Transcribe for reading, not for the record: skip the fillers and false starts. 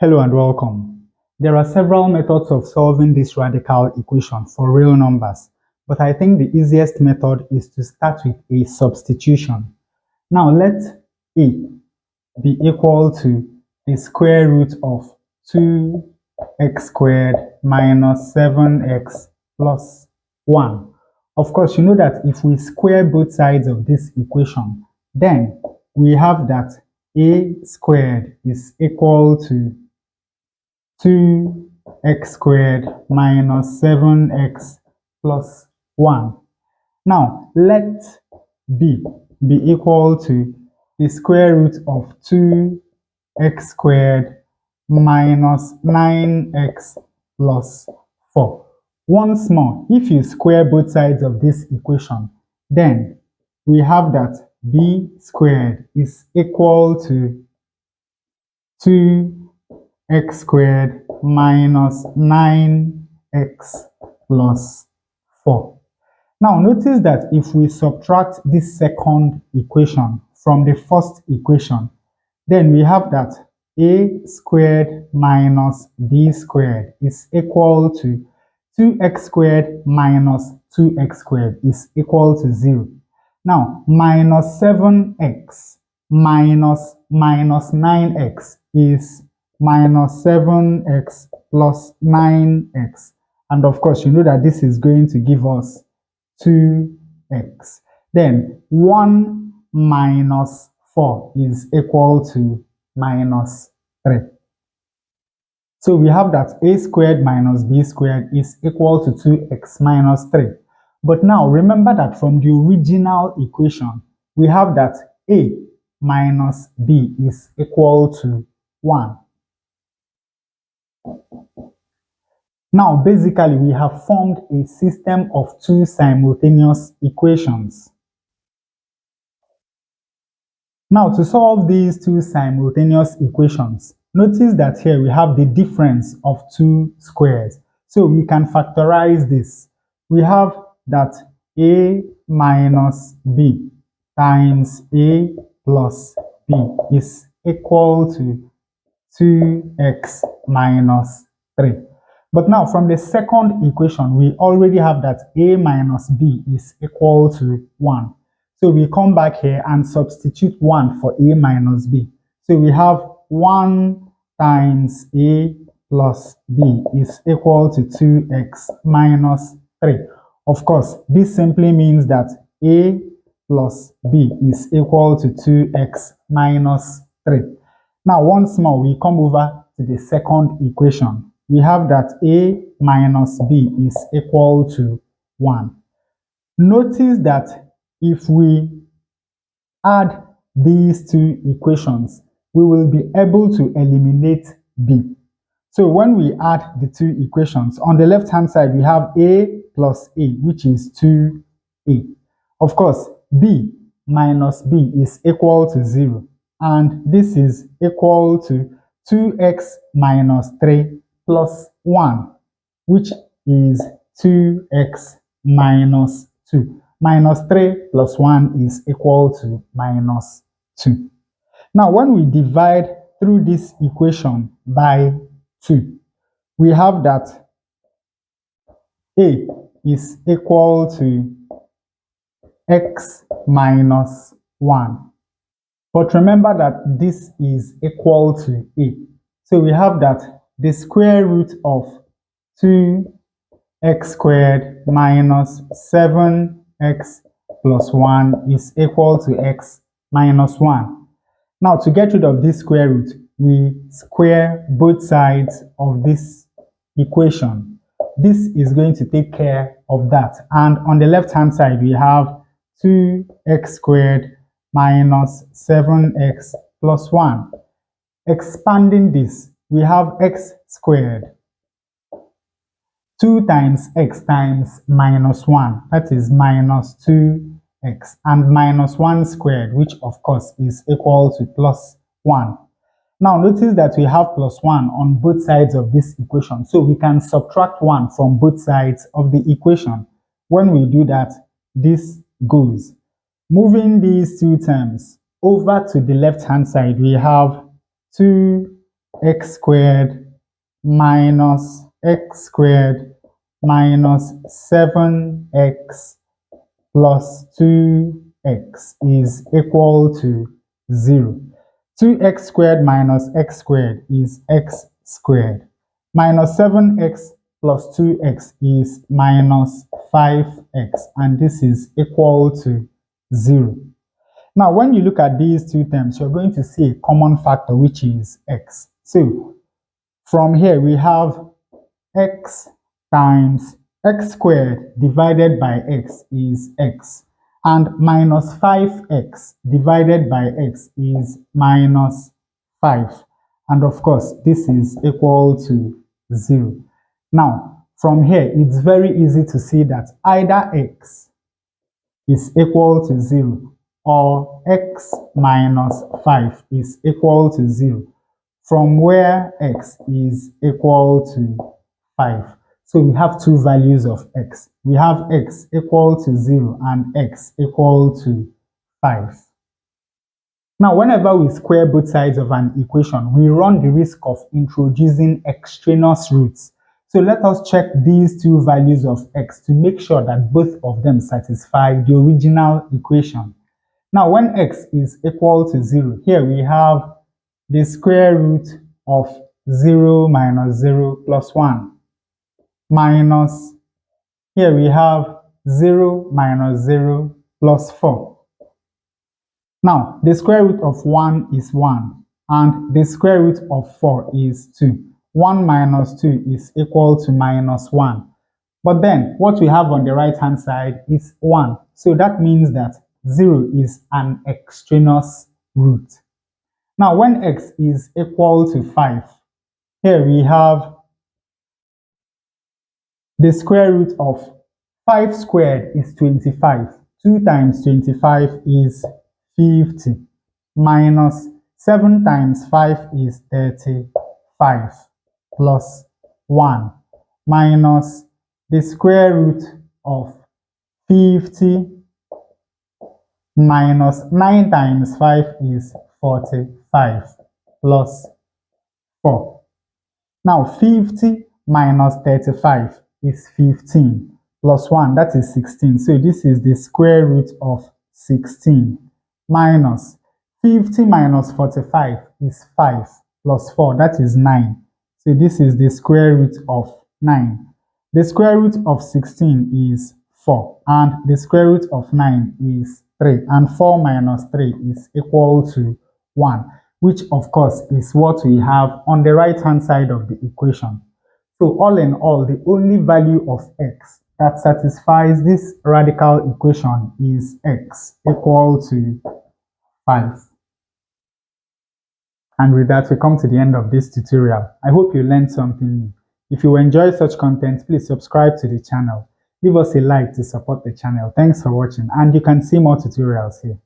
Hello and welcome. There are several methods of solving this radical equation for real numbers, but I think the easiest method is to start with a substitution. Now let a be equal to the square root of 2x squared minus 7x plus 1. Of course, you know that if we square both sides of this equation, then we have that a squared is equal to 2x squared minus 7x plus 1. Now, let b be equal to the square root of 2x squared minus 9x plus 4. Once more, if you square both sides of this equation, then we have that b squared is equal to 2x squared minus 9x plus 4. Now notice that if we subtract this second equation from the first equation, then we have that a squared minus b squared is equal to 2x squared minus 2x squared is equal to 0. Now minus 7x minus 9x is minus 7x plus 9x. And of course, you know that this is going to give us 2x. Then 1 minus 4 is equal to minus 3. So we have that a squared minus b squared is equal to 2x minus 3. But now remember that from the original equation, we have that a minus b is equal to 1. Now, basically, we have formed a system of two simultaneous equations. Now, to solve these two simultaneous equations, notice that here we have the difference of two squares. So we can factorize this. We have that a minus b times a plus b is equal to 2x minus 3. But now from the second equation, we already have that a minus b is equal to 1. So we come back here and substitute 1 for a minus b. So we have 1 times a plus b is equal to 2x minus 3. Of course, this simply means that a plus b is equal to 2x minus 3. Now, once more, we come over to the second equation. We have that a minus b is equal to 1. Notice that if we add these two equations, we will be able to eliminate b. So when we add the two equations, on the left-hand side, we have a plus a, which is 2a. Of course, b minus b is equal to 0. And this is equal to 2x minus 3 plus 1, which is 2x minus 2. Minus 3 plus 1 is equal to minus 2. Now, when we divide through this equation by 2, we have that a is equal to x minus 1. But remember that this is equal to a. So we have that the square root of 2x squared minus 7x plus 1 is equal to x minus 1. Now, to get rid of this square root, we square both sides of this equation. This is going to take care of that. And on the left-hand side, we have 2x squared minus 7x plus 1. Expanding this, we have x squared. 2 times x times minus 1, that is minus 2x, and minus 1 squared, which of course is equal to plus 1. Now notice that we have plus 1 on both sides of this equation, so we can subtract 1 from both sides of the equation. When we do that, this goes. Moving these two terms over to the left-hand side, we have 2x x squared minus x squared minus 7x plus 2x is equal to 0. 2x squared minus x squared is x squared. Minus 7x plus 2x is minus 5x, and this is equal to 0. Now, when you look at these two terms, you're going to see a common factor, which is x. So, from here, we have x times x squared divided by x is x, and minus 5x divided by x is minus 5. And of course, this is equal to 0. Now, from here, it's very easy to see that either x is equal to 0 or x minus 5 is equal to 0, from where x is equal to 5. So we have two values of x. We have x equal to 0 and x equal to 5. Now, whenever we square both sides of an equation, we run the risk of introducing extraneous roots. So let us check these two values of x to make sure that both of them satisfy the original equation. Now, when x is equal to 0, here we have the square root of 0 minus 0 plus 1 minus, here we have 0 minus 0 plus 4. Now, the square root of 1 is 1, and the square root of 4 is 2. 1 minus 2 is equal to minus 1. But then, what we have on the right-hand side is 1. So that means that 0 is an extraneous root. Now, when x is equal to 5, here we have the square root of 5 squared is 25. 2 times 25 is 50, minus 7 times 5 is 35, plus 1, minus the square root of 50 minus 9 times 5 is 45, plus 4. Now, 50 minus 35 is 15, plus 1, that is 16. So this is the square root of 16, minus 50 minus 45 is 5, plus 4, that is 9. So this is the square root of 9. The square root of 16 is 4, and the square root of 9 is 3, and 4 minus 3 is equal to 1, which of course is what we have on the right hand side of the equation. So all in all, the only value of x that satisfies this radical equation is x equal to 5. And with that, we come to the end of this tutorial. I hope you learned something new. If you enjoy such content, please subscribe to the channel. Leave us a like to support the channel. Thanks for watching, and you can see more tutorials here.